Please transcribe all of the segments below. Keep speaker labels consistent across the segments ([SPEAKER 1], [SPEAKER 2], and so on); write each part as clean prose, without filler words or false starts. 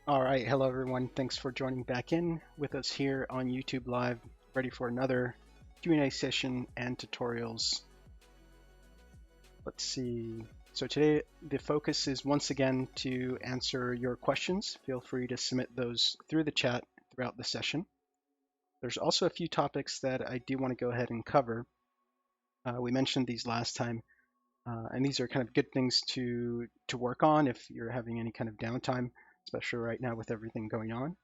[SPEAKER 1] All right, hello everyone. Thanks for joining back in with us here on YouTube Live, ready for another Q&A session and tutorials. Let's see. So today the focus is once again to answer your questions. Feel free to submit those through the chat throughout the session. There's also a few topics that I do want to go ahead and cover. We mentioned these last time, and these are kind of good things to work on if you're having any kind of downtime, especially right now with everything going on.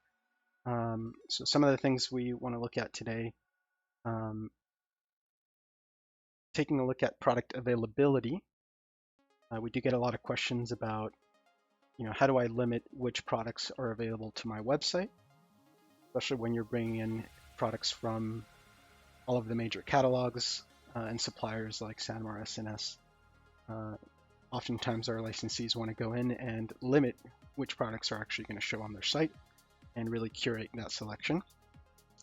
[SPEAKER 1] So some of the things we want to look at today, taking a look at product availability. We do get a lot of questions about, how do I limit which products are available to my website, especially when you're bringing in products from all of the major catalogs and suppliers like Sanmar SNS. Oftentimes our licensees want to go in and limit which products are actually going to show on their site and really curate that selection.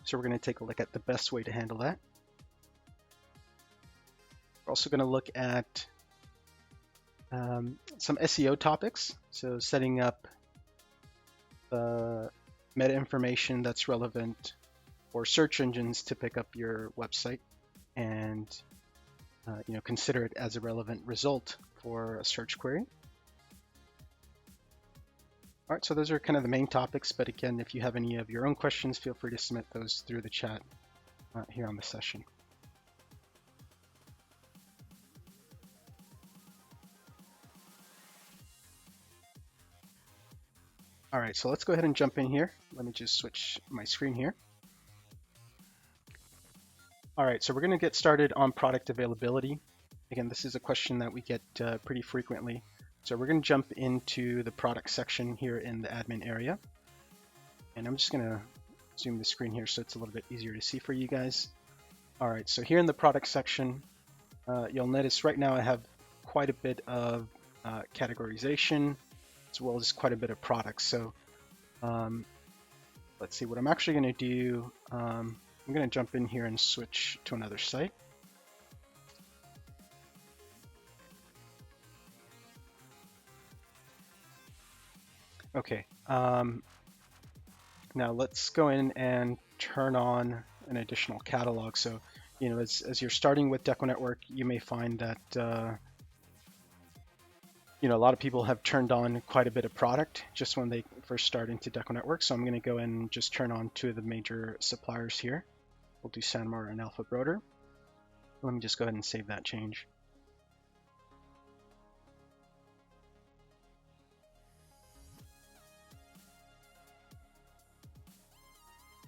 [SPEAKER 1] So we're going to take a look at the best way to handle that. We're also going to look at some SEO topics, so setting up the meta information that's relevant for search engines to pick up your website and consider it as a relevant result for a search query. All right, so those are kind of the main topics, but again, if you have any of your own questions, feel free to submit those through the chat here on the session. All right, so let's go ahead and jump in here. Let me just switch my screen here. All right, so we're going to get started on product availability. Again, this is a question that we get pretty frequently. So we're going to jump into the product section here in the admin area. And I'm just going to zoom the screen here so it's a little bit easier to see for you guys. All right, so here in the product section, you'll notice right now I have quite a bit of categorization as well as quite a bit of products. So let's see, what I'm actually going to do, I'm going to jump in here and switch to another site. Okay, now let's go in and turn on an additional catalog. So, as you're starting with DecoNetwork, you may find that a lot of people have turned on quite a bit of product just when they first start into DecoNetwork. So I'm going to go and just turn on two of the major suppliers here. We'll do Sanmar and Alpha Broder. Let me just go ahead and save that change.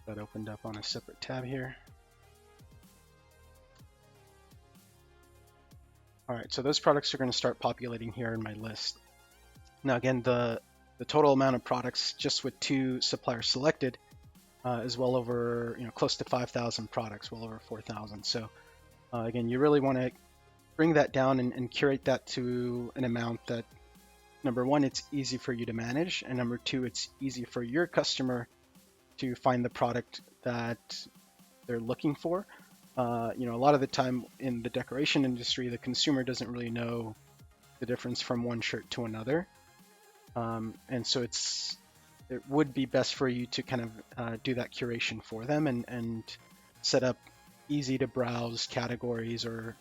[SPEAKER 1] That opened up on a separate tab here. All right, so those products are going to start populating here in my list. Now again, the total amount of products just with two suppliers selected is well over, close to 5,000 products, well over 4,000. So again, you really want to bring that down and curate that to an amount that, number one, it's easy for you to manage, and number two, it's easy for your customer to find the product that they're looking for. A lot of the time in the decoration industry, the consumer doesn't really know the difference from one shirt to another. And so it would be best for you to kind of do that curation for them and set up easy to browse categories or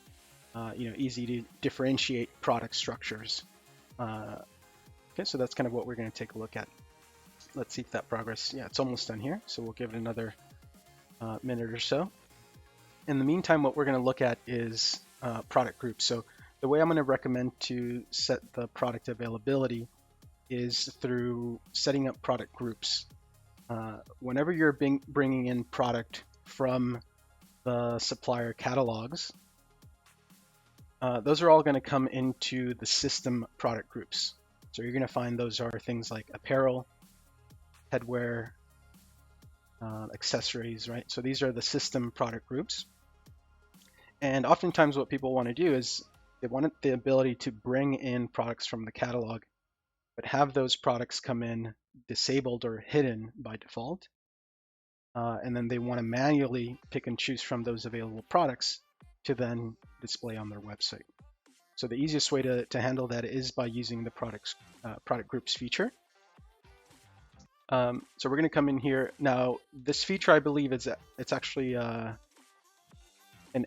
[SPEAKER 1] easy to differentiate product structures. Okay, so that's kind of what we're going to take a look at. Let's see if that progress, yeah, it's almost done here. So we'll give it another minute or so. In the meantime, what we're going to look at is product groups. So the way I'm going to recommend to set the product availability is through setting up product groups. Whenever you're bringing in product from the supplier catalogs, those are all going to come into the system product groups. So you're going to find those are things like apparel, headwear, accessories, right? So these are the system product groups. And oftentimes what people want to do is they want the ability to bring in products from the catalog, but have those products come in disabled or hidden by default. And then they want to manually pick and choose from those available products to then display on their website. So the easiest way to handle that is by using the product groups feature. So we're going to come in here. Now, this feature, I believe, it's actually an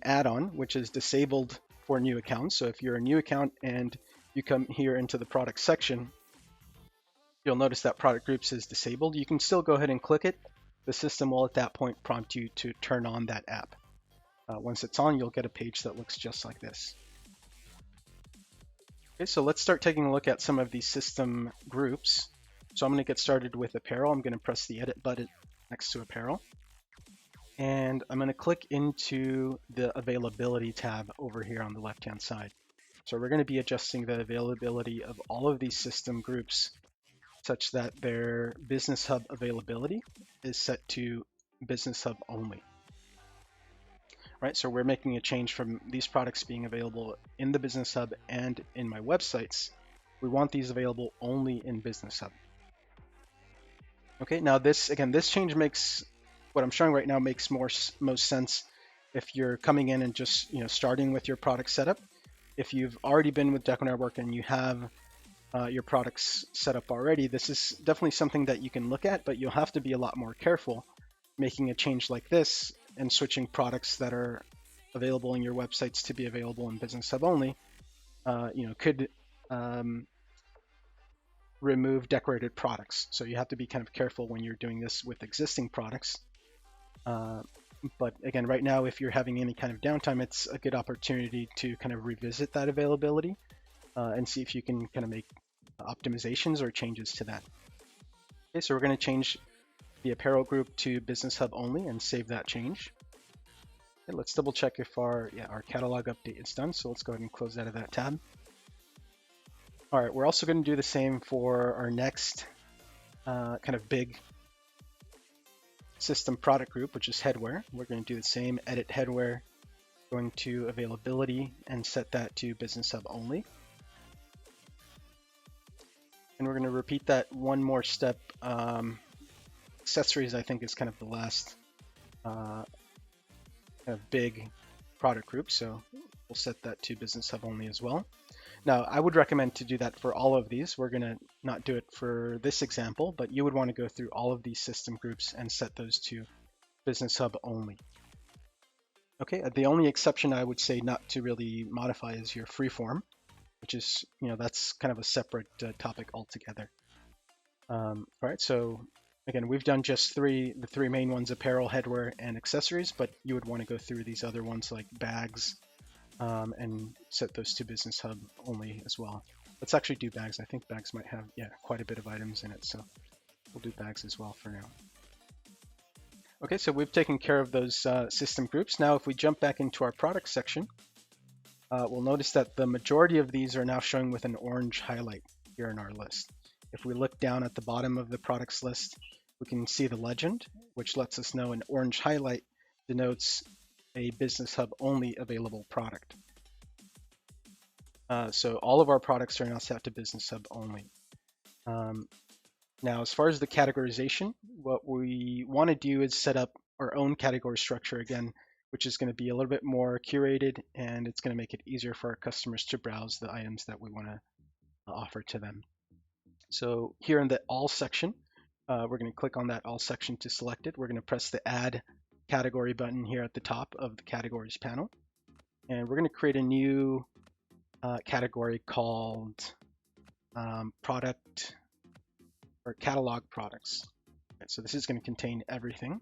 [SPEAKER 1] add-on, which is disabled for new accounts. So if you're a new account and you come here into the product section, you'll notice that product groups is disabled. You can still go ahead and click it. The system will at that point prompt you to turn on that app. Once it's on, you'll get a page that looks just like this. Okay, so let's start taking a look at some of these system groups. So I'm going to get started with apparel. I'm going to press the edit button next to apparel. And I'm going to click into the availability tab over here on the left-hand side. So we're going to be adjusting the availability of all of these system groups such that their Business Hub availability is set to Business Hub only. Right, so we're making a change from these products being available in the Business Hub and in my websites. We want these available only in Business Hub. Okay, now this change makes, what I'm showing right now makes most sense if you're coming in and just starting with your product setup. If you've already been with DecoNetwork and you have your products set up already, this is definitely something that you can look at, but you'll have to be a lot more careful making a change like this and switching products that are available in your websites to be available in Business Hub only. Could remove decorated products. So you have to be kind of careful when you're doing this with existing products. But again, right now, if you're having any kind of downtime, it's a good opportunity to kind of revisit that availability and see if you can kind of make optimizations or changes to that. Okay, so we're going to change the apparel group to Business Hub only and save that change. Okay, let's double check if our catalog update is done. So let's go ahead and close out of that tab. All right, we're also going to do the same for our next kind of big system product group, which is headwear. We're going to do the same, edit headwear, going to availability and set that to Business Hub only. And we're going to repeat that one more step. Accessories, I think, is kind of the last kind of big product group. So we'll set that to Business Hub only as well. Now, I would recommend to do that for all of these. We're going to not do it for this example, but you would want to go through all of these system groups and set those to Business Hub only. Okay, the only exception I would say not to really modify is your freeform, which is, that's kind of a separate topic altogether. All right, so again, we've done just the three main ones, apparel, headwear, and accessories, but you would want to go through these other ones like bags and set those to Business Hub only as well. Let's actually do bags. I think bags might have, quite a bit of items in it, so we'll do bags as well for now. Okay, so we've taken care of those system groups. Now, if we jump back into our product section, we'll notice that the majority of these are now showing with an orange highlight here in our list. If we look down at the bottom of the products list, we can see the legend, which lets us know an orange highlight denotes a Business Hub only available product. So all of our products are now set to Business Hub only. Now, as far as the categorization, what we want to do is set up our own category structure again, which is going to be a little bit more curated, and it's going to make it easier for our customers to browse the items that we want to offer to them. So here in the All section, we're going to click on that All section to select it. We're going to press the Add Category button here at the top of the Categories panel. And we're going to create a new category called Product or Catalog Products. Okay, so this is going to contain everything.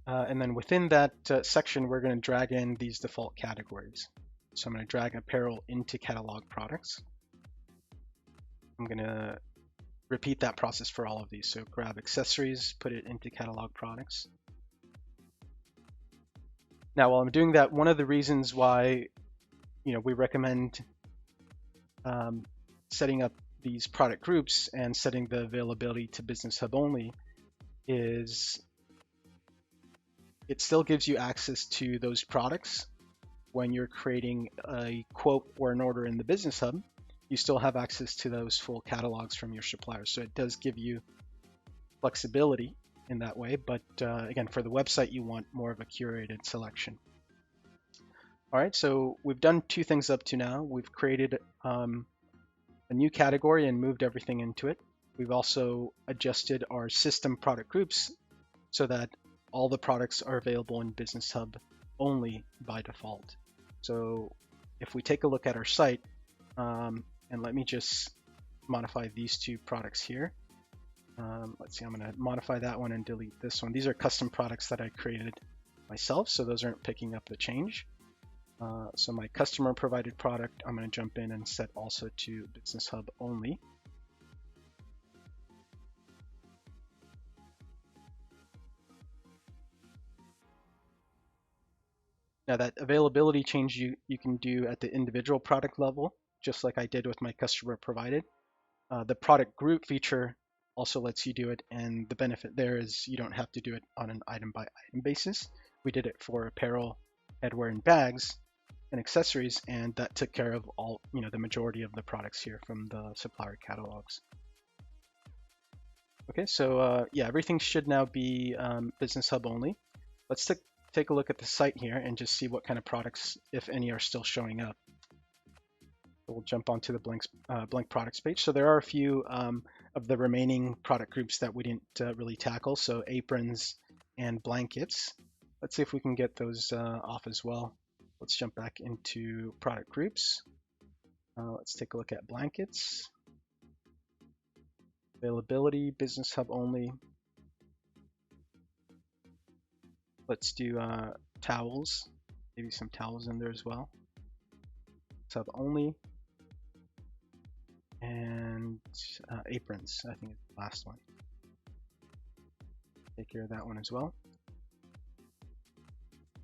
[SPEAKER 1] And then within that section, we're going to drag in these default categories. So I'm going to drag apparel into catalog products. I'm going to repeat that process for all of these. So grab accessories, put it into catalog products. Now, while I'm doing that, one of the reasons why we recommend setting up these product groups and setting the availability to Business Hub only is it still gives you access to those products when you're creating a quote or an order in the Business Hub. You still have access to those full catalogs from your suppliers. So it does give you flexibility in that way. But again, for the website, you want more of a curated selection. All right, so we've done two things up to now. We've created a new category and moved everything into it. We've also adjusted our system product groups so that all the products are available in Business Hub only by default. So if we take a look at our site, and let me just modify these two products here. Let's see, I'm going to modify that one and delete this one. These are custom products that I created myself, so those aren't picking up the change. So my customer provided product, I'm going to jump in and set also to Business Hub only. Now that availability change you can do at the individual product level, just like I did with my customer provided. The product group feature also lets you do it, and the benefit there is you don't have to do it on an item by item basis. We did it for apparel, headwear, and bags and accessories, and that took care of all, the majority of the products here from the supplier catalogs. Okay, so yeah, everything should now be Business Hub only. Let's take a look at the site here and just see what kind of products, if any, are still showing up. So we'll jump onto the blank products page. So there are a few of the remaining product groups that we didn't really tackle. So aprons and blankets. Let's see if we can get those off as well. Let's jump back into product groups. Let's take a look at blankets. Availability, Business Hub only. Let's do towels, maybe some towels in there as well. Sub only. And aprons, I think is the last one. Take care of that one as well.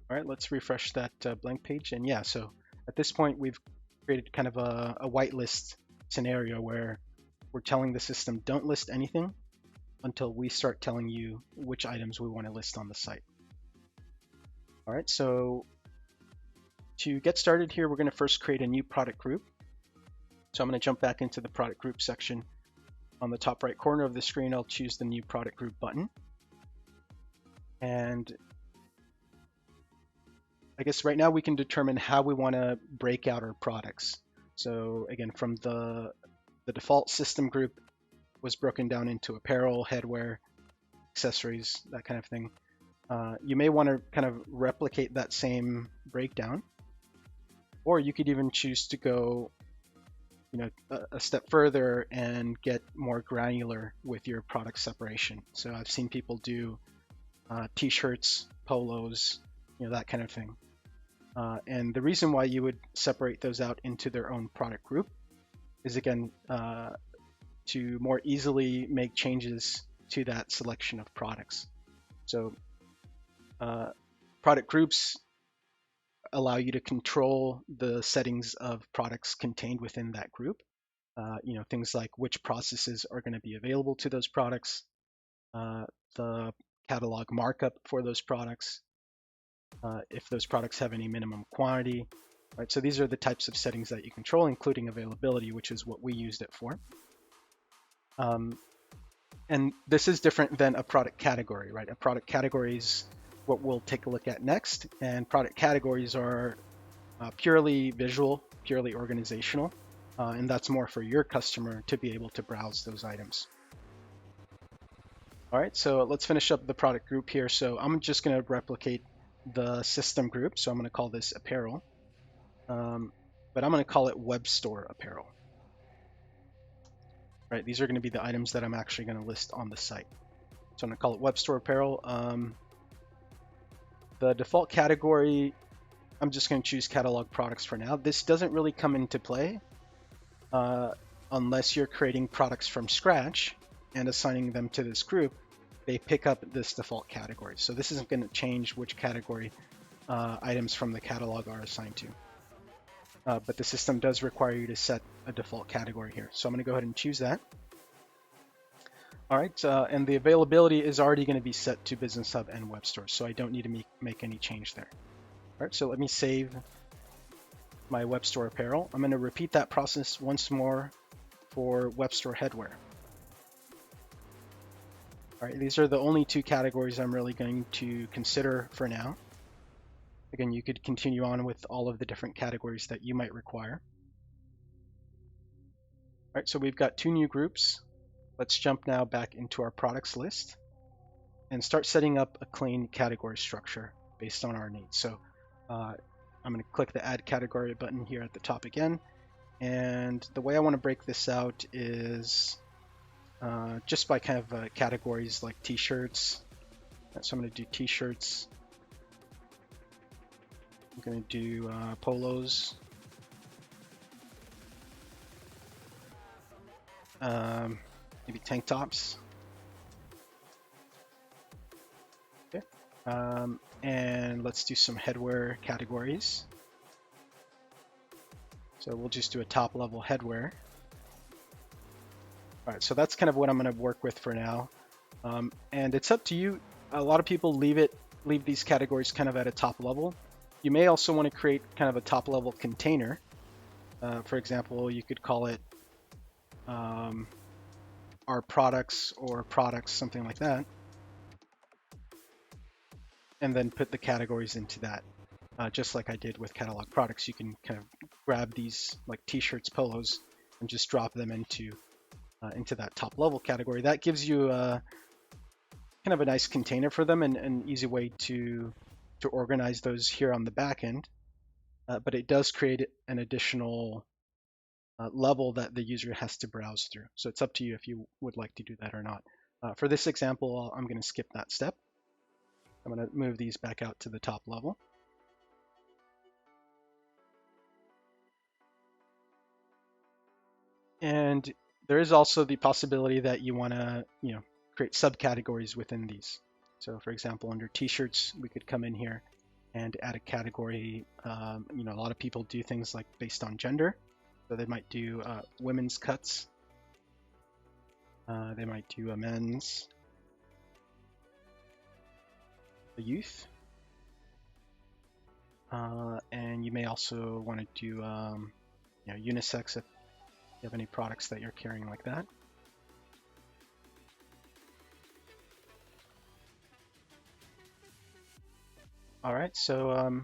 [SPEAKER 1] All right, let's refresh that blank page. And yeah, so at this point, we've created kind of a whitelist scenario where we're telling the system, don't list anything until we start telling you which items we want to list on the site. All right, so to get started here, we're going to first create a new product group. So I'm going to jump back into the product group section. On the top right corner of the screen, I'll choose the new product group button. And I guess right now we can determine how we want to break out our products. So again, from the default system group was broken down into apparel, headwear, accessories, that kind of thing. You may want to kind of replicate that same breakdown, or you could even choose to go a step further and get more granular with your product separation. So I've seen people do t-shirts, polos, that kind of thing. And the reason why you would separate those out into their own product group is, again, to more easily make changes to that selection of products. So product groups allow you to control the settings of products contained within that group. Things like which processes are going to be available to those products, the catalog markup for those products, if those products have any minimum quantity, right? So these are the types of settings that you control, including availability, which is what we used it for. And this is different than a product category, right? A product category is what we'll take a look at next, and product categories are purely visual, purely organizational, and that's more for your customer to be able to browse those items. All right, so let's finish up the product group here. So I'm just going to replicate the system group. So I'm going to call this apparel, but I'm going to call it web store apparel. Right, these are going to be the items that I'm actually going to list on the site. So I'm going to call it web store apparel. The default category, I'm just going to choose catalog products for now. This doesn't really come into play unless you're creating products from scratch and assigning them to this group. They pick up this default category. So this isn't going to change which category items from the catalog are assigned to. But the system does require you to set a default category here. So I'm going to go ahead and choose that. All right, and the availability is already going to be set to Business Hub and Web Store, so I don't need to make any change there. All right, so let me save my Web Store apparel. I'm going to repeat that process once more for Web Store headwear. All right, these are the only two categories I'm really going to consider for now. Again, you could continue on with all of the different categories that you might require. right, so we've got 2 new groups. Let's jump now back into our products list and start setting up a clean category structure based on our needs. So I'm going to click the Add Category button here at the top again. And the way I want to break this out is just by kind of categories like t-shirts. So I'm going to do t-shirts. I'm going to do polos. Maybe tank tops. Okay. And let's do some headwear categories. So we'll just do a top level headwear. All right, so that's kind of what I'm going to work with for now. And it's up to you. A lot of people leave these categories kind of at a top level. You may also want to create kind of a top level container. For example, you could call it our products or products, something like that. And then put the categories into that. Just like I did with catalog products, you can kind of grab these like t-shirts, polos, and just drop them into that top level category. That gives you kind of a nice container for them and an easy way to organize those here on the back end. But it does create an additional level that the user has to browse through. So it's up to you if you would like to do that or not. For this example, I'm going to skip that step. I'm going to move these back out to the top level. And there is also the possibility that you want to, create subcategories within these. So for example, under t-shirts, we could come in here and add a category. A lot of people do things like based on gender. So they might do women's cuts. They might do a men's, a youth. And you may also want to do unisex if you have any products that you're carrying like that. All right, so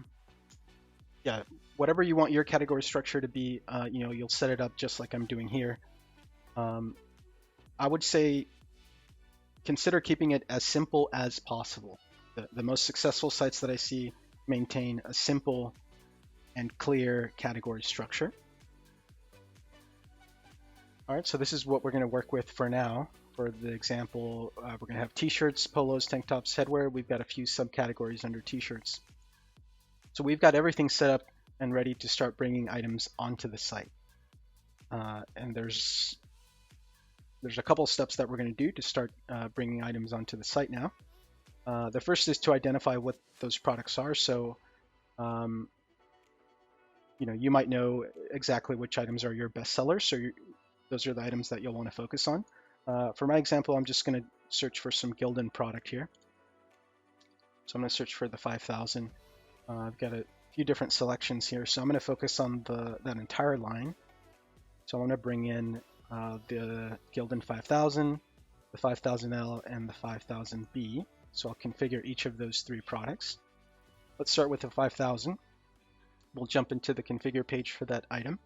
[SPEAKER 1] whatever you want your category structure to be, you'll set it up just like I'm doing here. I would say consider keeping it as simple as possible. The most successful sites that I see maintain a simple and clear category structure. All right, so this is what we're going to work with for now. For the example, we're going to have t-shirts, polos, tank tops, headwear. We've got a few subcategories under t-shirts. So we've got everything set up and ready to start bringing items onto the site. And there's a couple steps that we're going to do to start bringing items onto the site now. The first is to identify what those products are. So, you might know exactly which items are your best sellers. So those are the items that you'll want to focus on. For my example, I'm just going to search for some Gildan product here. So I'm going to search for the 5000. I've got a few different selections here. So I'm going to focus on that entire line. So I want to bring in the Gildan 5000, the 5000L, and the 5000B. So I'll configure each of those 3 products. Let's start with the 5000. We'll jump into the configure page for that item.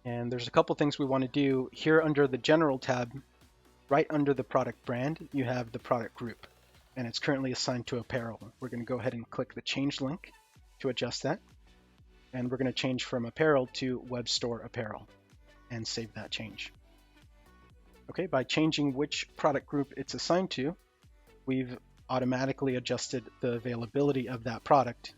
[SPEAKER 1] And there's a couple things we want to do. Here under the General tab, right under the product brand, you have the product group. And it's currently assigned to apparel. We're going to go ahead and click the change link to adjust that. And we're going to change from apparel to web store apparel and save that change. Okay, by changing which product group it's assigned to, we've automatically adjusted the availability of that product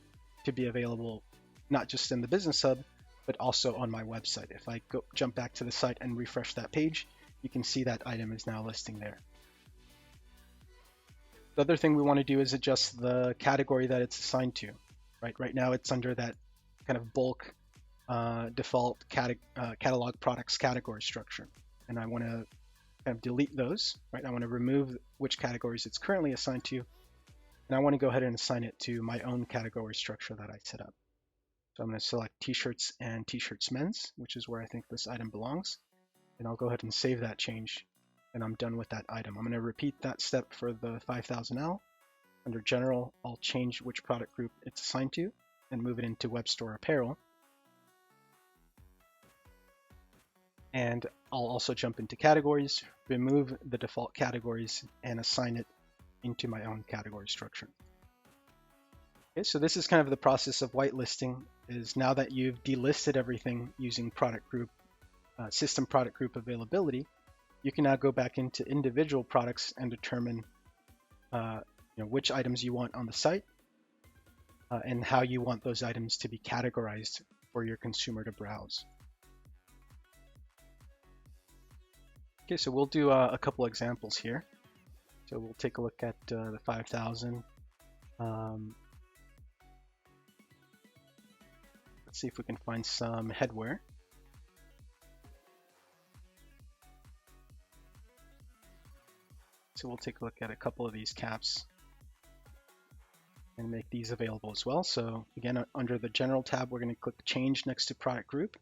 [SPEAKER 1] to be available not just in the Business Hub, but also on my website. If I jump back to the site and refresh that page, you can see that item is now listing there. The other thing we want to do is adjust the category that it's assigned to. Right now it's under that kind of bulk default catalog products category structure. And I want to kind of delete those, right? I want to remove which categories it's currently assigned to. And I want to go ahead and assign it to my own category structure that I set up. So I'm going to select t-shirts and t-shirts men's, which is where I think this item belongs. And I'll go ahead and save that change. And I'm done with that item. I'm going to repeat that step for the 5000L. Under General, I'll change which product group it's assigned to and move it into Web Store Apparel. And I'll also jump into categories, remove the default categories, and assign it into my own category structure. Okay, so this is kind of the process of whitelisting, is now that you've delisted everything using product group, system product group availability, you can now go back into individual products and determine which items you want on the site and how you want those items to be categorized for your consumer to browse. Okay, so we'll do a couple examples here. So we'll take a look at the 5,000. Let's see if we can find some headwear. So we'll take a look at a couple of these caps and make these available as well. So again, under the General tab, we're going to click Change next to Product Group.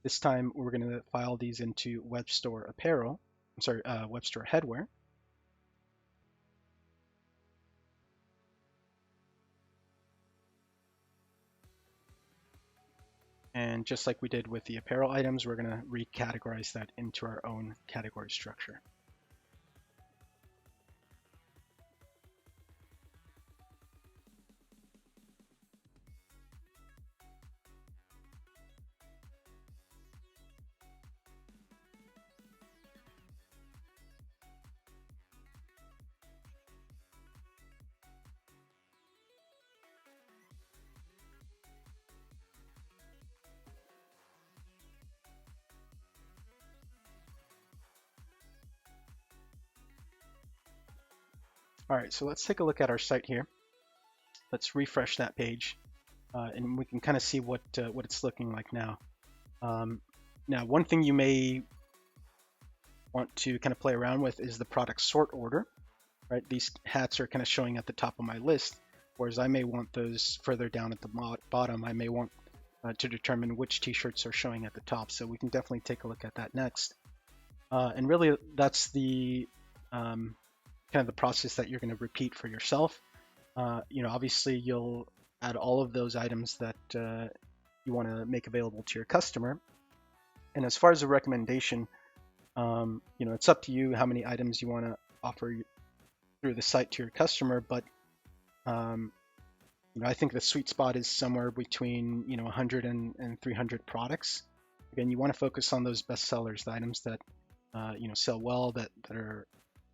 [SPEAKER 1] This time, we're going to file these into Web Store Apparel. I'm sorry, Web Store Headwear. And just like we did with the apparel items, we're going to recategorize that into our own category structure. All right, so let's take a look at our site here. Let's refresh that page, and we can kind of see what it's looking like now. Now, one thing you may want to kind of play around with is the product sort order. Right, these hats are kind of showing at the top of my list, whereas I may want those further down at the bottom. I may want to determine which t-shirts are showing at the top. So we can definitely take a look at that next. And really, that's the kind of the process that you're going to repeat for yourself. Obviously you'll add all of those items that you want to make available to your customer. And as far as a recommendation, it's up to you how many items you want to offer through the site to your customer. But I think the sweet spot is somewhere between 100 and 300 products. Again, you want to focus on those best sellers, the items that sell well, that are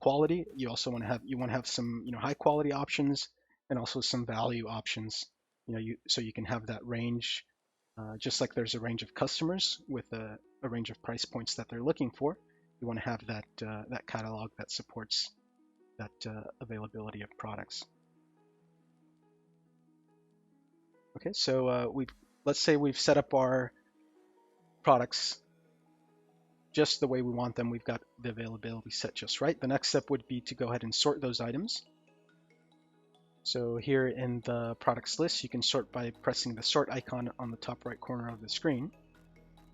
[SPEAKER 1] quality. You also want to have some high quality options and also some value options. So you can have that range, just like there's a range of customers with a range of price points that they're looking for. You want to have that catalog that supports that availability of products. Okay, so let's say we've set up our products just the way we want them. We've got the availability set just right. The next step would be to go ahead and sort those items. So here in the products list, you can sort by pressing the sort icon on the top right corner of the screen.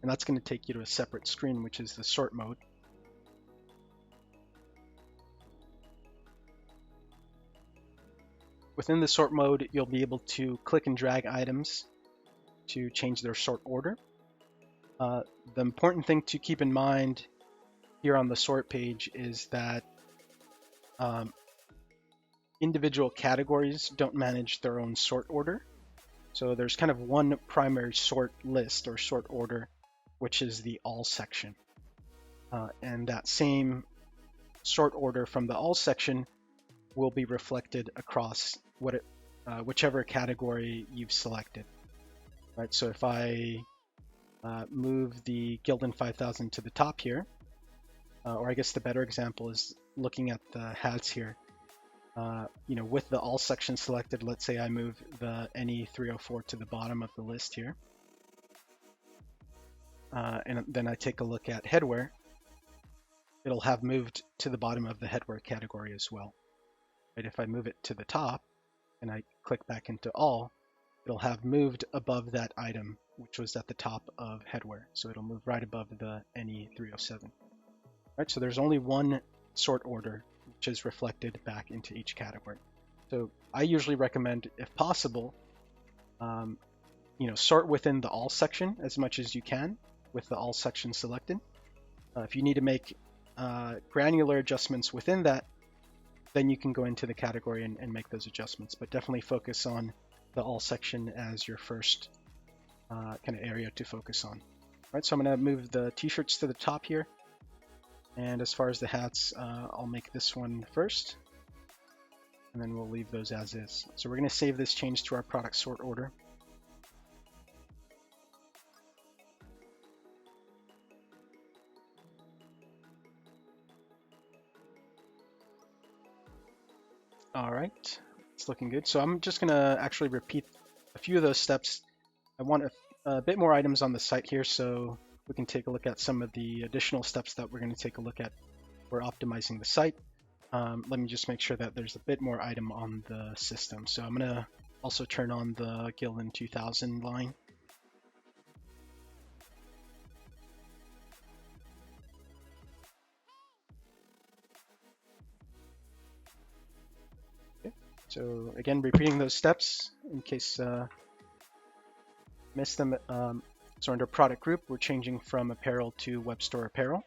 [SPEAKER 1] And that's going to take you to a separate screen, which is the sort mode. Within the sort mode, you'll be able to click and drag items to change their sort order. The important thing to keep in mind here on the sort page is that individual categories don't manage their own sort order. So there's kind of one primary sort list or sort order, which is the all section. And that same sort order from the all section will be reflected across whichever category you've selected. Right, so if I move the Gildan 5000 to the top here, or I guess the better example is looking at the hats here. With the all section selected, let's say I move the NE 304 to the bottom of the list here. And then I take a look at headwear. It'll have moved to the bottom of the headwear category as well. Right, if I move it to the top and I click back into all, it'll have moved above that item, which was at the top of headwear. So it'll move right above the NE 307. Right, so there's only one sort order, which is reflected back into each category. So I usually recommend, if possible, sort within the all section as much as you can with the all section selected. If you need to make granular adjustments within that, then you can go into the category and make those adjustments. But definitely focus on the all section as your first kind of area to focus on. All right, so I'm going to move the t-shirts to the top here. And as far as the hats, I'll make this one first, and then we'll leave those as is. So we're going to save this change to our product sort order. All right, it's looking good. So I'm just going to actually repeat a few of those steps. I want a bit more items on the site here, so we can take a look at some of the additional steps that we're going to take a look at for optimizing the site. Let me just make sure that there's a bit more item on the system. So I'm going to also turn on the Gillen 2000 line. Okay. So again, repeating those steps in case missed them. So under product group, we're changing from apparel to web store apparel.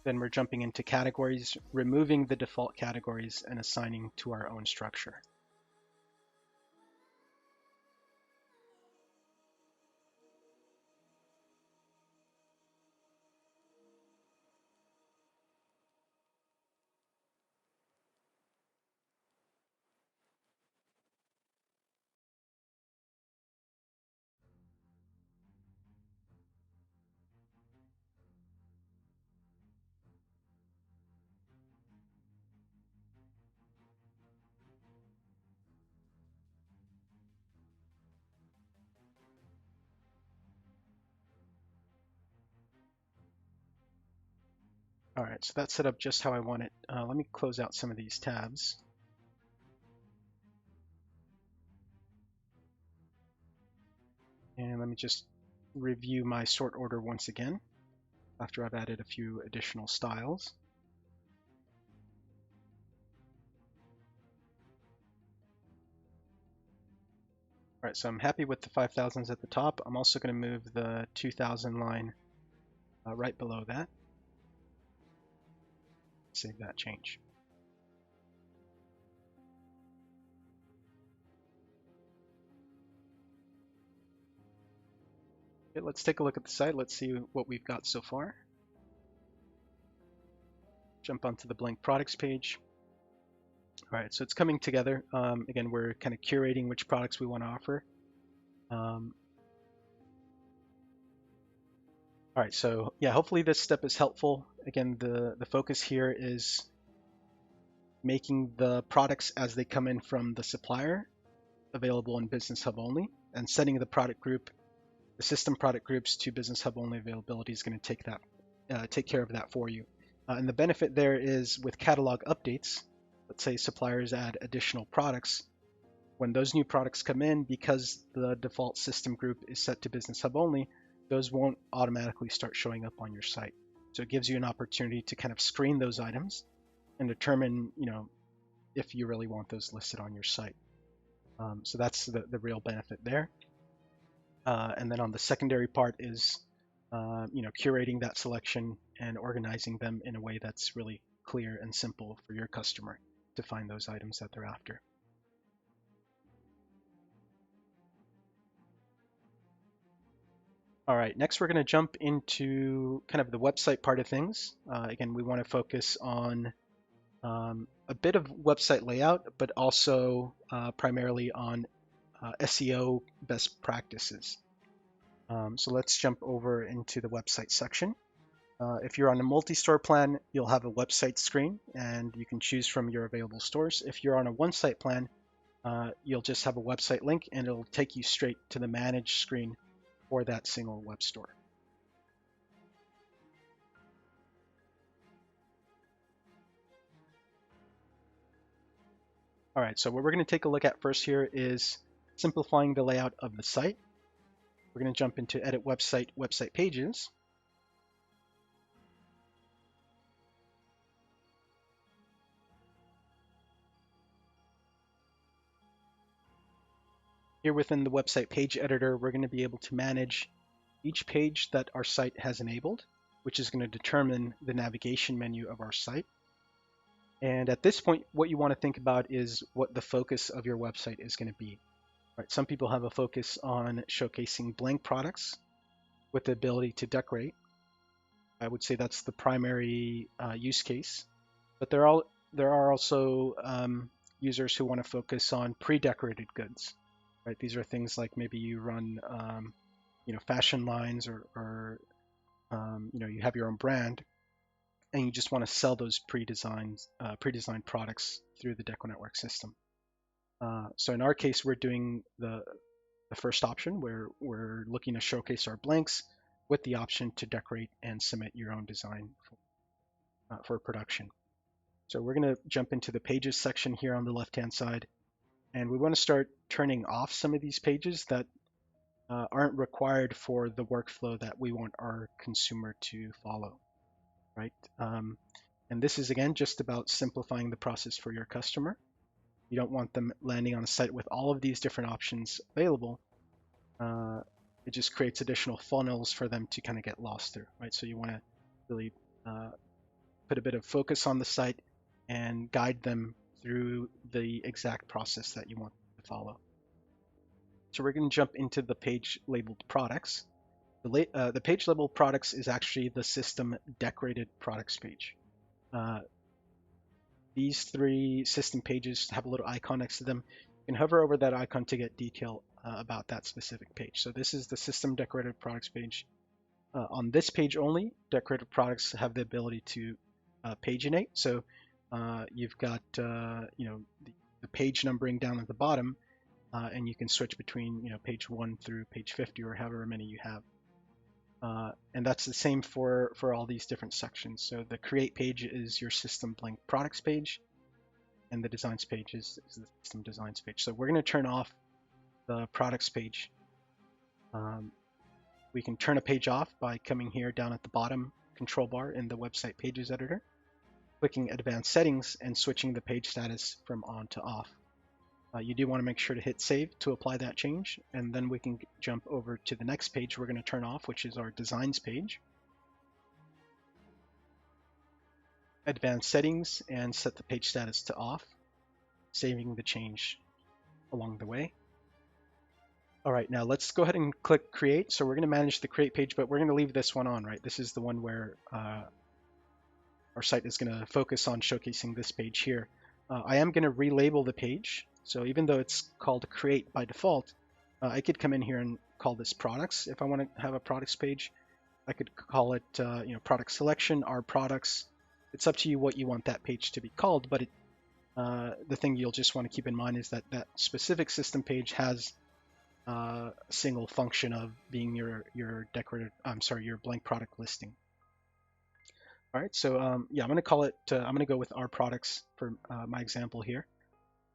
[SPEAKER 1] Then we're jumping into categories, removing the default categories and assigning to our own structure. All right, so that's set up just how I want it. Let me close out some of these tabs. And let me just review my sort order once again after I've added a few additional styles. All right, so I'm happy with the 5000s at the top. I'm also going to move the 2000 line right below that. Save that change. Okay, let's take a look at the site. Let's see what we've got so far. Jump onto the blank products page. All right, so it's coming together. Again, we're kind of curating which products we want to offer. All right, so yeah, hopefully this step is helpful. Again, the focus here is making the products as they come in from the supplier available in Business Hub only, and setting the product group, the system product groups to Business Hub only availability is going to take care of that for you. And the benefit there is with catalog updates, let's say suppliers add additional products, when those new products come in, because the default system group is set to Business Hub only, those won't automatically start showing up on your site. So it gives you an opportunity to kind of screen those items and determine, if you really want those listed on your site. So that's the real benefit there. And then on the secondary part is, curating that selection and organizing them in a way that's really clear and simple for your customer to find those items that they're after. All right, next we're going to jump into kind of the website part of things. Again, we want to focus on a bit of website layout, but also primarily on SEO best practices. So let's jump over into the website section. If you're on a multi-store plan, you'll have a website screen and you can choose from your available stores. If you're on a one-site plan, you'll just have a website link and it'll take you straight to the manage screen for that single web store. All right, so what we're going to take a look at first here is simplifying the layout of the site. We're going to jump into Edit Website, Website Pages. Here within the website page editor, we're going to be able to manage each page that our site has enabled, which is going to determine the navigation menu of our site. And at this point, what you want to think about is what the focus of your website is going to be. Right? Some people have a focus on showcasing blank products with the ability to decorate. I would say that's the primary use case. But there are also users who want to focus on pre-decorated goods. Right? These are things like maybe you run fashion lines or you have your own brand and you just want to sell those pre-designed products through the DecoNetwork system. So in our case, we're doing the first option where we're looking to showcase our blanks with the option to decorate and submit your own design for production. So we're going to jump into the pages section here on the left-hand side, and we want to start turning off some of these pages that aren't required for the workflow that we want our consumer to follow, right? And this is, again, just about simplifying the process for your customer. You don't want them landing on a site with all of these different options available. It just creates additional funnels for them to kind of get lost through, right? So you want to really put a bit of focus on the site and guide them through the exact process that you want to follow. So we're going to jump into the page labeled products. The page labeled products is actually the system decorated products page. These three system pages have a little icon next to them. You can hover over that icon to get detail about that specific page. So this is the system decorated products page. On this page only, decorated products have the ability to paginate. So you've got the page numbering down at the bottom, and you can switch between page 1 through page 50 or however many you have. And that's the same for all these different sections. So the create page is your system blank products page, and the designs page is the system designs page. So we're going to turn off the products page. We can turn a page off by coming here down at the bottom control bar in the website pages editor, clicking advanced settings and switching the page status from on to off. You do want to make sure to hit save to apply that change, and then we can jump over to the next page we're going to turn off, which is our designs page. Advanced settings and set the page status to off, saving the change along the way. All right, now let's go ahead and click create. So we're going to manage the create page, but we're going to leave this one on, right? This is the one where our site is going to focus on showcasing this page here. I am going to relabel the page. So even though it's called create by default, I could come in here and call this products. If I want to have a products page, I could call it product selection, our products. It's up to you what you want that page to be called, but the thing you'll just want to keep in mind is that that specific system page has a single function of being your blank product listing. All right, so I'm going to call it. I'm going to go with our products for my example here.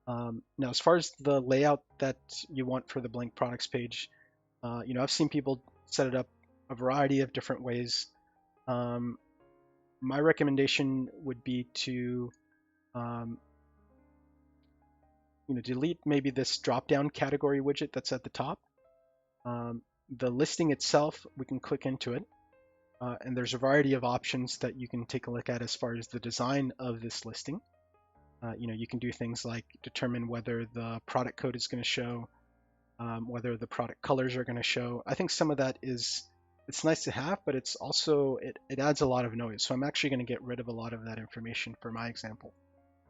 [SPEAKER 1] Now, as far as the layout that you want for the blank products page, I've seen people set it up a variety of different ways. My recommendation would be to delete maybe this drop-down category widget that's at the top. The listing itself, we can click into it, and there's a variety of options that you can take a look at as far as the design of this listing. You can do things like determine whether the product code is going to show, whether the product colors are going to show. I think some of that it's nice to have, but it's also, it adds a lot of noise. So I'm actually going to get rid of a lot of that information for my example.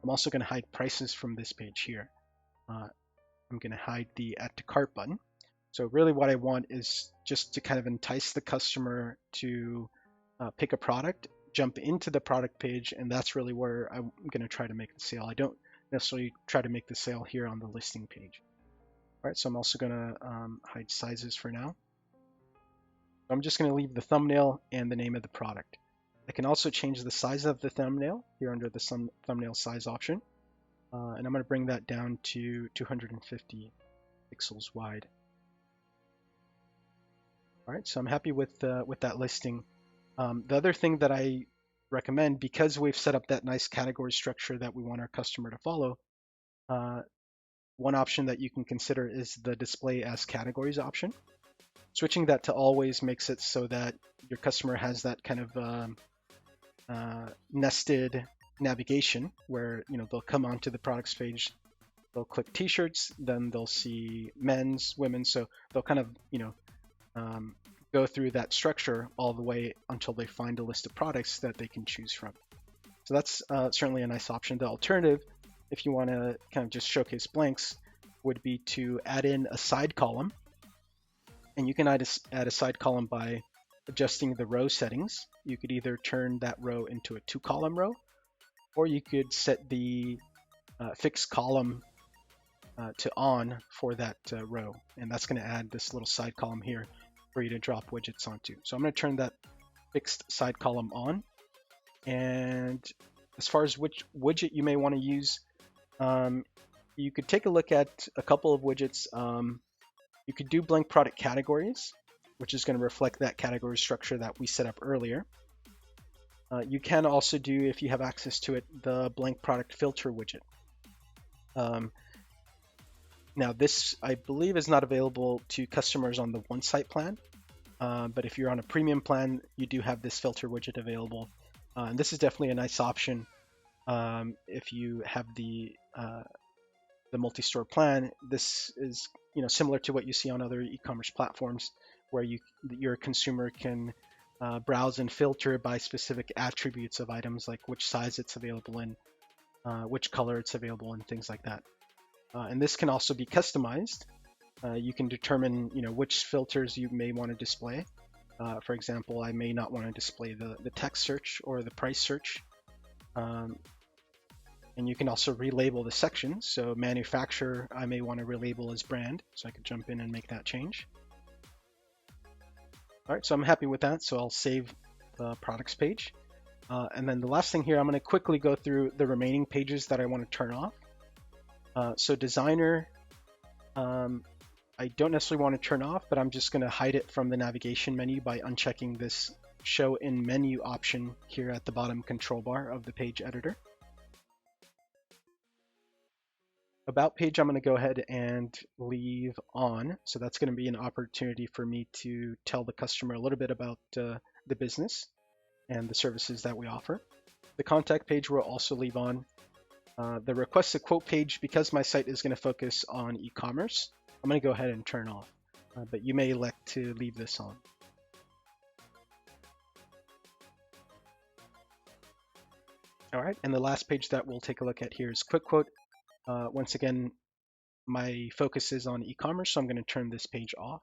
[SPEAKER 1] I'm also going to hide prices from this page here. I'm going to hide the add to cart button. So really what I want is just to kind of entice the customer to pick a product, jump into the product page, and that's really where I'm going to try to make the sale. I don't necessarily try to make the sale here on the listing page. All right, so I'm also going to hide sizes for now. I'm just going to leave the thumbnail and the name of the product. I can also change the size of the thumbnail here under the thumbnail size option. And I'm going to bring that down to 250 pixels wide. All right, so I'm happy with that listing. The other thing that I recommend, because we've set up that nice category structure that we want our customer to follow, one option that you can consider is the display as categories option. Switching that to always makes it so that your customer has that kind of nested navigation where they'll come onto the products page, they'll click t-shirts, then they'll see men's, women's, so they'll kind of go through that structure all the way until they find a list of products that they can choose from. So that's certainly a nice option. The alternative, if you want to kind of just showcase blanks, would be to add in a side column. And you can add a side column by adjusting the row settings. You could either turn that row into a 2-column row, or you could set the fixed column to on for that row. And that's going to add this little side column here for you to drop widgets onto. So I'm going to turn that fixed side column on. And as far as which widget you may want to use, you could take a look at a couple of widgets. You could do blank product categories, which is going to reflect that category structure that we set up earlier. You can also do, if you have access to it, the blank product filter widget. Now this, I believe, is not available to customers on the one site plan, but if you're on a premium plan, you do have this filter widget available. And this is definitely a nice option if you have the multi-store plan. This is similar to what you see on other e-commerce platforms, where your consumer can browse and filter by specific attributes of items, like which size it's available in, which color it's available in, things like that. And this can also be customized. You can determine which filters you may want to display. For example, I may not want to display the text search or the price search. And you can also relabel the sections. So manufacturer, I may want to relabel as brand. So I could jump in and make that change. All right, so I'm happy with that. So I'll save the products page. And then the last thing here, I'm going to quickly go through the remaining pages that I want to turn off. So designer, I don't necessarily want to turn off, but I'm just going to hide it from the navigation menu by unchecking this show in menu option here at the bottom control bar of the page editor. About page, I'm going to go ahead and leave on. So that's going to be an opportunity for me to tell the customer a little bit about the business and the services that we offer. The contact page will also leave on. The request a quote page, because my site is going to focus on e-commerce, I'm going to go ahead and turn off, but you may elect to leave this on. All right, and the last page that we'll take a look at here is quick quote. Once again, my focus is on e-commerce, so I'm going to turn this page off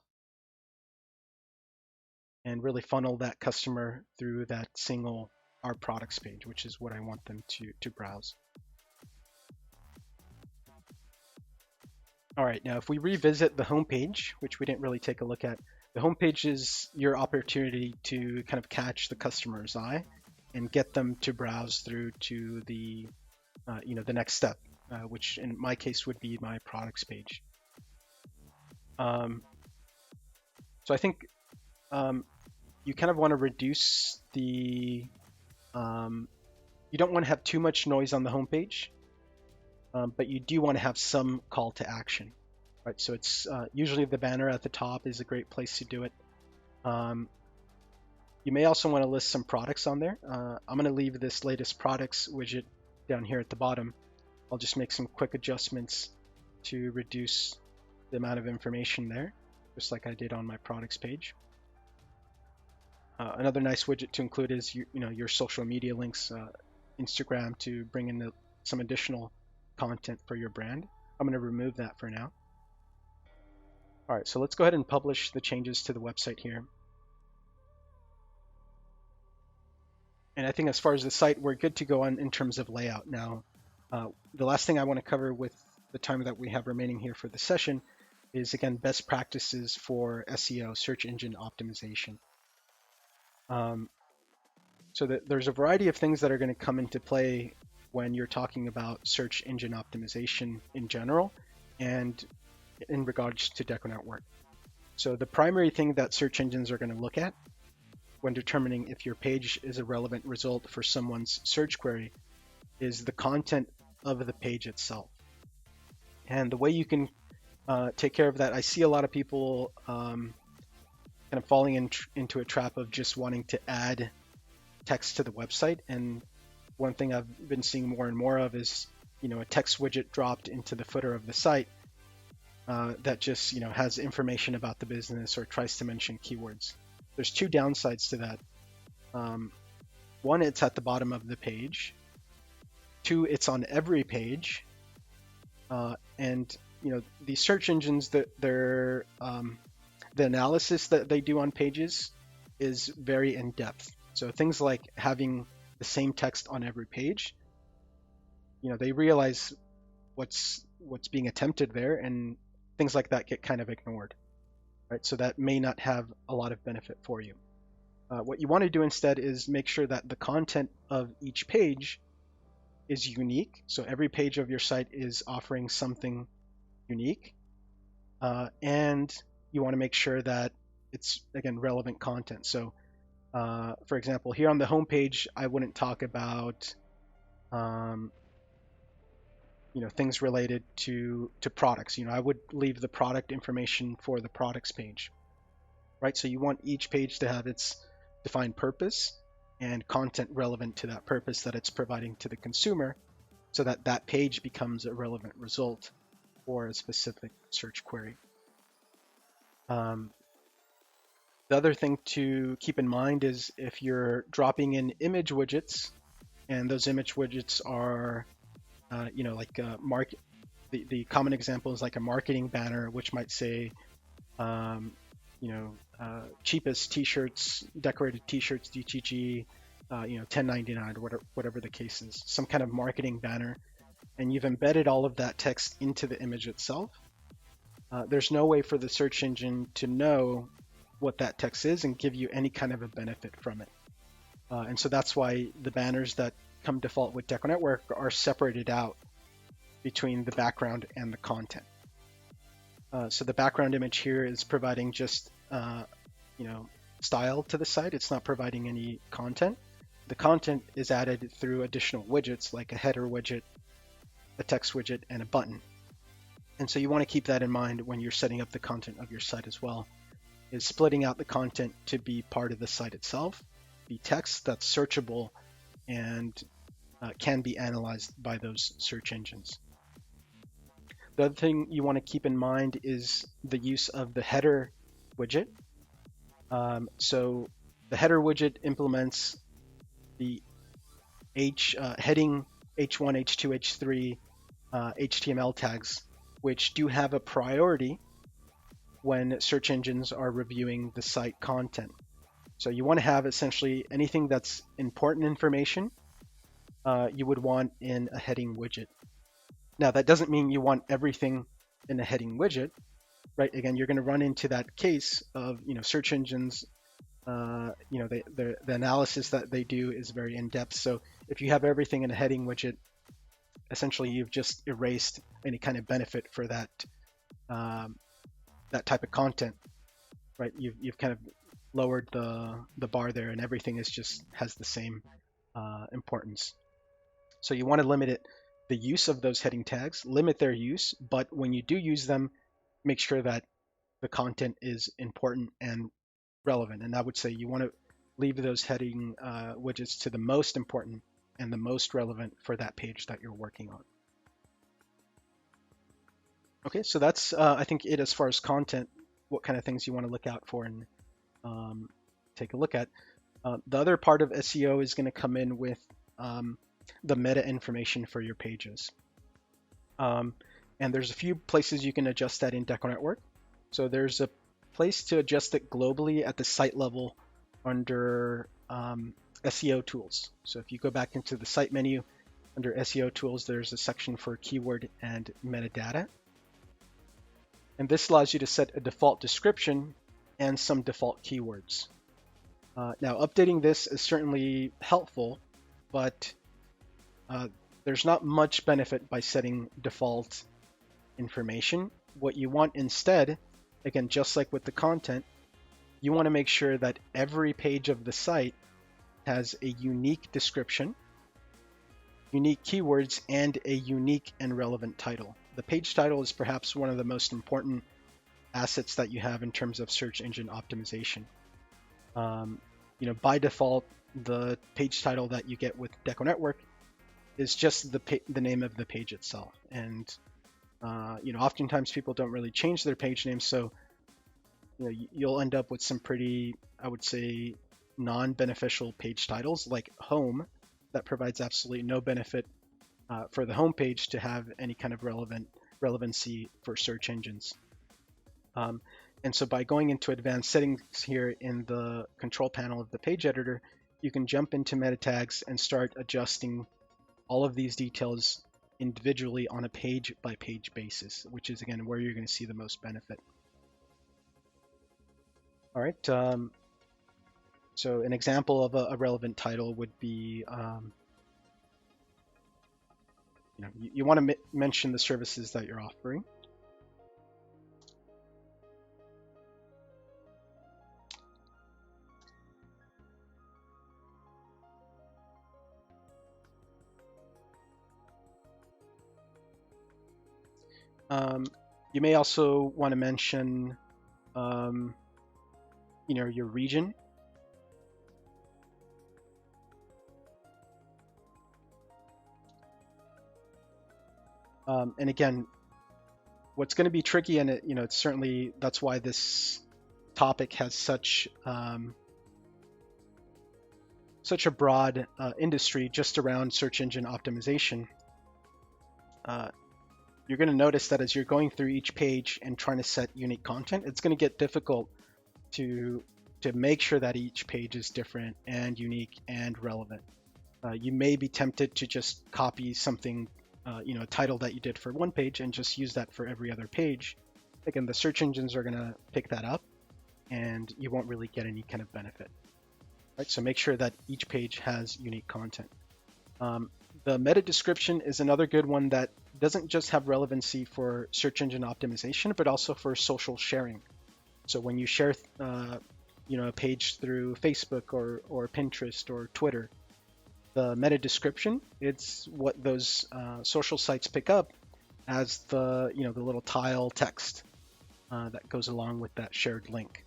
[SPEAKER 1] and really funnel that customer through that single Our Products page, which is what I want them to browse. All right, now if we revisit the homepage, which we didn't really take a look at, the homepage is your opportunity to kind of catch the customer's eye and get them to browse through to the the next step, which in my case would be my products page. So I think you kind of want to reduce the, you don't want to have too much noise on the homepage. But you do want to have some call to action, right? So it's usually the banner at the top is a great place to do it. You may also want to list some products on there. I'm going to leave this latest products widget down here at the bottom. I'll just make some quick adjustments to reduce the amount of information there, just like I did on my products page. Another nice widget to include is your social media links, Instagram, to bring in some additional content for your brand. I'm going to remove that for now. All right, so let's go ahead and publish the changes to the website here. And I think as far as the site, we're good to go on in terms of layout. Now, the last thing I want to cover with the time that we have remaining here for the session is, again, best practices for SEO, search engine optimization. So there's a variety of things that are going to come into play when you're talking about search engine optimization in general and in regards to DecoNetwork. So the primary thing that search engines are going to look at when determining if your page is a relevant result for someone's search query is the content of the page itself. And the way you can take care of that, I see a lot of people kind of falling into a trap of just wanting to add text to the website. And one thing I've been seeing more and more of is, a text widget dropped into the footer of the site that just, has information about the business or tries to mention keywords. There's two downsides to that. One, it's at the bottom of the page. Two, it's on every page. And these search engines, the analysis that they do on pages is very in depth. So things like having the same text on every page, they realize what's being attempted there, and things like that get kind of ignored, right? So that may not have a lot of benefit for you. What you want to do instead is make sure that the content of each page is unique. So every page of your site is offering something unique. And you want to make sure that it's, again, relevant content. So for example, here on the home page, I wouldn't talk about things related to products. I would leave the product information for the products page, right? So you want each page to have its defined purpose and content relevant to that purpose that it's providing to the consumer, so that that page becomes a relevant result for a specific search query. The other thing to keep in mind is if you're dropping in image widgets, and those image widgets are, like the common example is like a marketing banner, which might say, cheapest t-shirts, decorated t-shirts, DTG, $10.99 or whatever the case is, some kind of marketing banner, and you've embedded all of that text into the image itself. There's no way for the search engine to know what that text is and give you any kind of a benefit from it. And so that's why the banners that come default with DecoNetwork are separated out between the background and the content. So the background image here is providing just style to the site. It's not providing any content. The content is added through additional widgets like a header widget, a text widget, and a button. And so you want to keep that in mind when you're setting up the content of your site as well, is splitting out the content to be part of the site itself, be text that's searchable and can be analyzed by those search engines. The other thing you want to keep in mind is the use of the header widget. So the header widget implements the heading H1, H2, H3 HTML tags, which do have a priority when search engines are reviewing the site content. So you want to have essentially anything that's important information you would want in a heading widget. Now, that doesn't mean you want everything in a heading widget, right? Again, you're going to run into that case of, search engines, the analysis that they do is very in-depth. So if you have everything in a heading widget, essentially you've just erased any kind of benefit for that that type of content, right? You've kind of lowered the bar there, and everything has the same importance. So you want to limit the use of those heading tags, limit their use, but when you do use them, make sure that the content is important and relevant. And I would say you want to leave those heading widgets to the most important and the most relevant for that page that you're working on. Okay, so that's I think it as far as content, what kind of things you want to look out for and take a look at. The other part of SEO is going to come in with the meta information for your pages. And there's a few places you can adjust that in DecoNetwork. So there's a place to adjust it globally at the site level under SEO tools. So if you go back into the site menu under SEO tools, there's a section for keyword and metadata. And this allows you to set a default description and some default keywords. Now, updating this is certainly helpful, but there's not much benefit by setting default information. What you want instead, again, just like with the content, you want to make sure that every page of the site has a unique description, unique keywords, and a unique and relevant title. the page title is perhaps one of the most important assets that you have in terms of search engine optimization. By default, the page title that you get with DecoNetwork is just the name of the page itself. And oftentimes people don't really change their page names, so you'll end up with some pretty, I would say, non-beneficial page titles like home that provides absolutely no benefit for the home page to have any kind of relevancy for search engines. And so by going into advanced settings here in the control panel of the page editor, you can jump into meta tags and start adjusting all of these details individually on a page by page basis, which is again where you're going to see the most benefit. All right. So an example of a relevant title would be, you want to mention the services that you're offering. You may also want to mention, your region. And again, what's going to be tricky, and it's certainly that's why this topic has such a broad industry just around search engine optimization. You're going to notice that as you're going through each page and trying to set unique content, it's going to get difficult to make sure that each page is different and unique and relevant. You may be tempted to just copy something, a title that you did for one page and just use that for every other page. Again, the search engines are going to pick that up and you won't really get any kind of benefit. Right? So make sure that each page has unique content. The meta description is another good one that doesn't just have relevancy for search engine optimization, but also for social sharing. So when you share, a page through Facebook or Pinterest or Twitter, the meta description, it's what those social sites pick up as the little tile text that goes along with that shared link.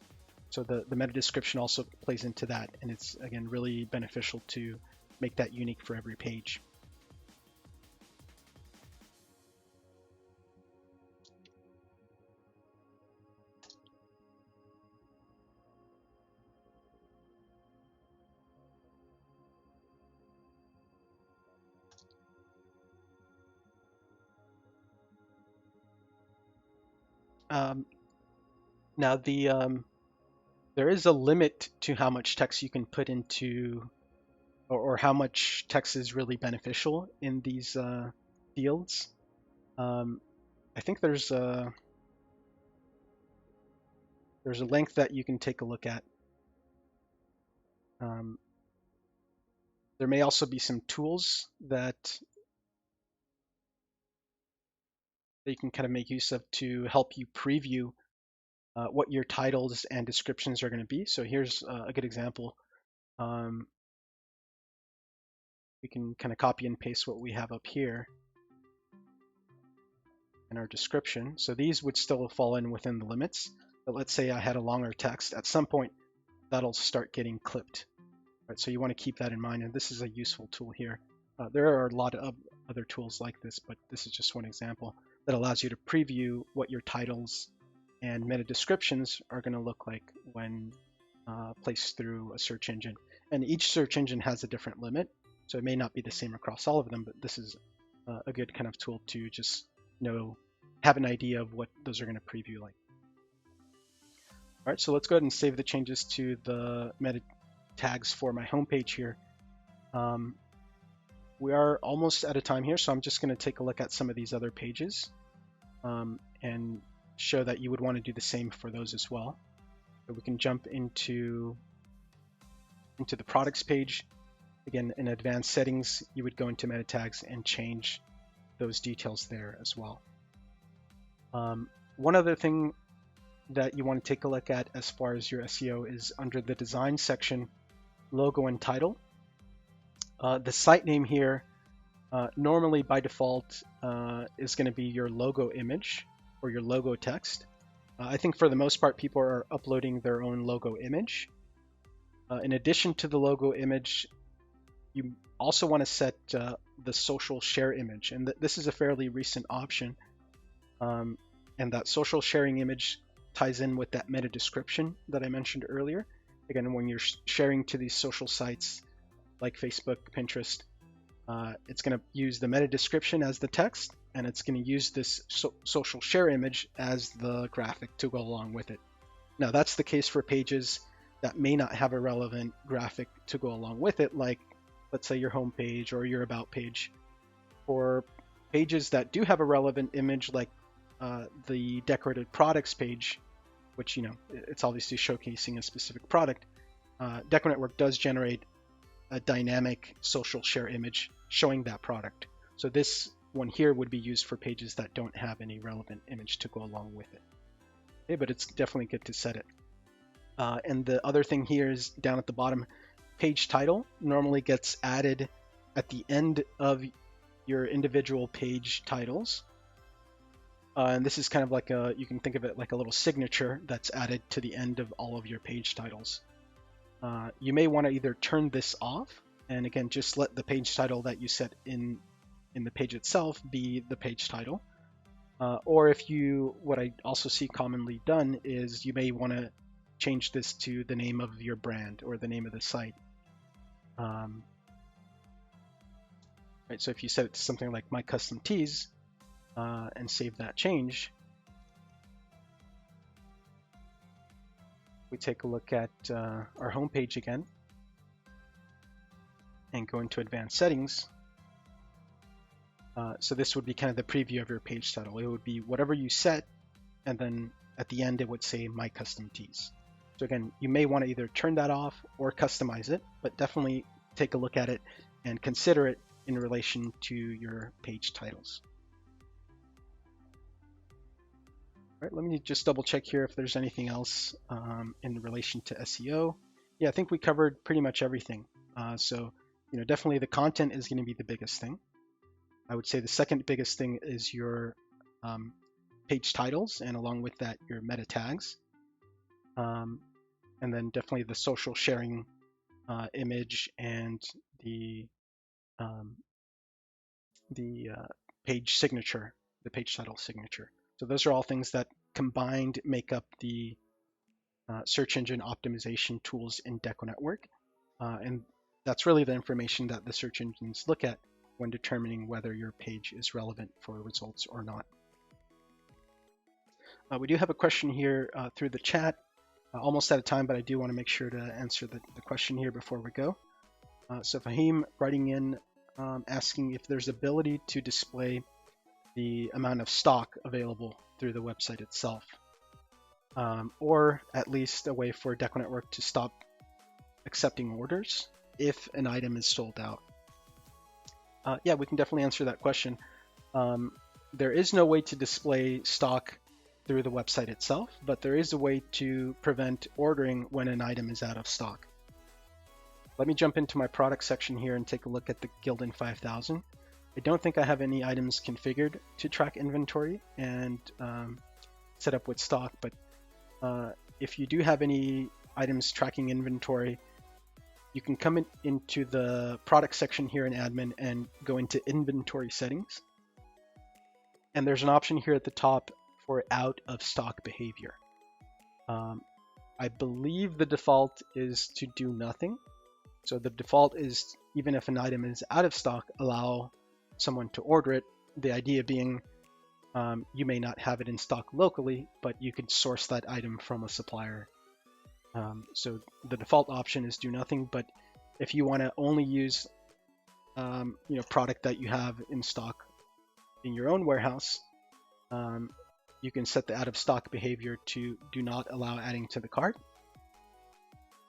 [SPEAKER 1] So the meta description also plays into that, and it's again really beneficial to make that unique for every page. Now there is a limit to how much text you can put into, or how much text is really beneficial in these fields. I think there's a link that you can take a look at. There may also be some tools that you can kind of make use of to help you preview what your titles and descriptions are going to be. So here's a good example. We can kind of copy and paste what we have up here in our description. So these would still fall in within the limits. But let's say I had a longer text. At some point, that'll start getting clipped. Right, so you want to keep that in mind, and this is a useful tool here. There are a lot of other tools like this, but this is just one example that allows you to preview what your titles and meta descriptions are going to look like when placed through a search engine. And each search engine has a different limit, so it may not be the same across all of them, but this is a good kind of tool to just have an idea of what those are going to preview like. All right, so let's go ahead and save the changes to the meta tags for my homepage here. We are almost out of time here, so I'm just going to take a look at some of these other pages and show that you would want to do the same for those as well. So we can jump into the products page. Again, in advanced settings, you would go into meta tags and change those details there as well. One other thing that you want to take a look at as far as your SEO is under the design section, logo and title. The site name here Normally by default is going to be your logo image or your logo text. I think for the most part people are uploading their own logo image. In addition to the logo image, you also want to set the social share image, and this is a fairly recent option. And that social sharing image ties in with that meta description that I mentioned earlier. Again, when you're sharing to these social sites like Facebook, Pinterest, it's going to use the meta description as the text, and it's going to use this social share image as the graphic to go along with it. Now, that's the case for pages that may not have a relevant graphic to go along with it, like let's say your home page or your about page. For pages that do have a relevant image, like the decorated products page, which it's obviously showcasing a specific product, DecoNetwork does generate a dynamic social share image showing that product. So this one here would be used for pages that don't have any relevant image to go along with it. Okay, but it's definitely good to set it. And the other thing here is down at the bottom, page title normally gets added at the end of your individual page titles. And this is kind of like you can think of it like a little signature that's added to the end of all of your page titles. You may want to either turn this off, and again, just let the page title that you set in the page itself be the page title. Or what I also see commonly done is you may want to change this to the name of your brand or the name of the site. Right, so if you set it to something like My Custom Tees and save that change, we take a look at our home page again and go into advanced settings. So this would be kind of the preview of your page title. It would be whatever you set, and then at the end it would say My Custom Tees. So again, you may want to either turn that off or customize it, but definitely take a look at it and consider it in relation to your page titles. All right, let me just double check here if there's anything else in relation to SEO. Yeah, I think we covered pretty much everything. So definitely the content is going to be the biggest thing. I would say the second biggest thing is your page titles, and along with that, your meta tags. And then definitely the social sharing image and the page signature, the page title signature. So those are all things that combined make up the search engine optimization tools in DecoNetwork. And that's really the information that the search engines look at when determining whether your page is relevant for results or not. We do have a question here through the chat. Almost out of time, but I do want to make sure to answer the question here before we go. So Fahim writing in asking if there's ability to display the amount of stock available through the website itself, or at least a way for DecoNetwork to stop accepting orders if an item is sold out. Yeah, we can definitely answer that question. There is no way to display stock through the website itself, but there is a way to prevent ordering when an item is out of stock. Let me jump into my product section here and take a look at the Gildan 5000. I don't think I have any items configured to track inventory and set up with stock, but if you do have any items tracking inventory, you can come into the product section here in admin and go into inventory settings. And there's an option here at the top for out of stock behavior. I believe the default is to do nothing. So the default is, even if an item is out of stock, allow someone to order it. The idea being you may not have it in stock locally, but you could source that item from a supplier. So the default option is do nothing, but if you want to only use product that you have in stock in your own warehouse, you can set the out of stock behavior to do not allow adding to the cart.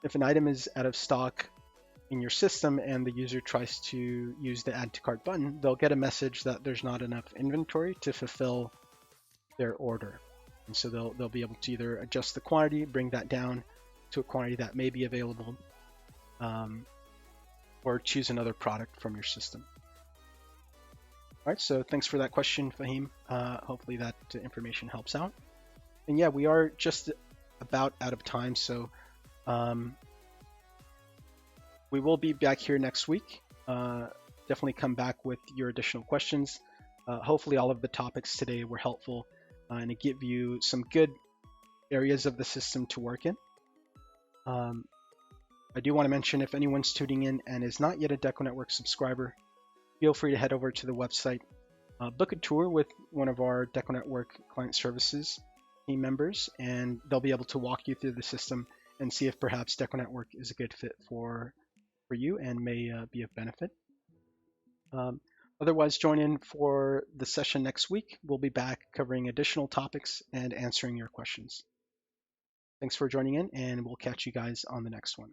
[SPEAKER 1] If an item is out of stock in your system and the user tries to use the add to cart button, they'll get a message that there's not enough inventory to fulfill their order. And so they'll be able to either adjust the quantity, bring that down to a quantity that may be available, or choose another product from your system. right, so thanks for that question, Fahim. Hopefully that information helps out. And yeah, we are just about out of time, so we will be back here next week. Definitely come back with your additional questions. Hopefully all of the topics today were helpful and to give you some good areas of the system to work in. I do want to mention, if anyone's tuning in and is not yet a DecoNetwork subscriber, feel free to head over to the website, book a tour with one of our DecoNetwork client services team members, and they'll be able to walk you through the system and see if perhaps DecoNetwork is a good fit for you and may be of benefit. Otherwise, join in for the session next week. We'll be back covering additional topics and answering your questions. Thanks for joining in, and we'll catch you guys on the next one.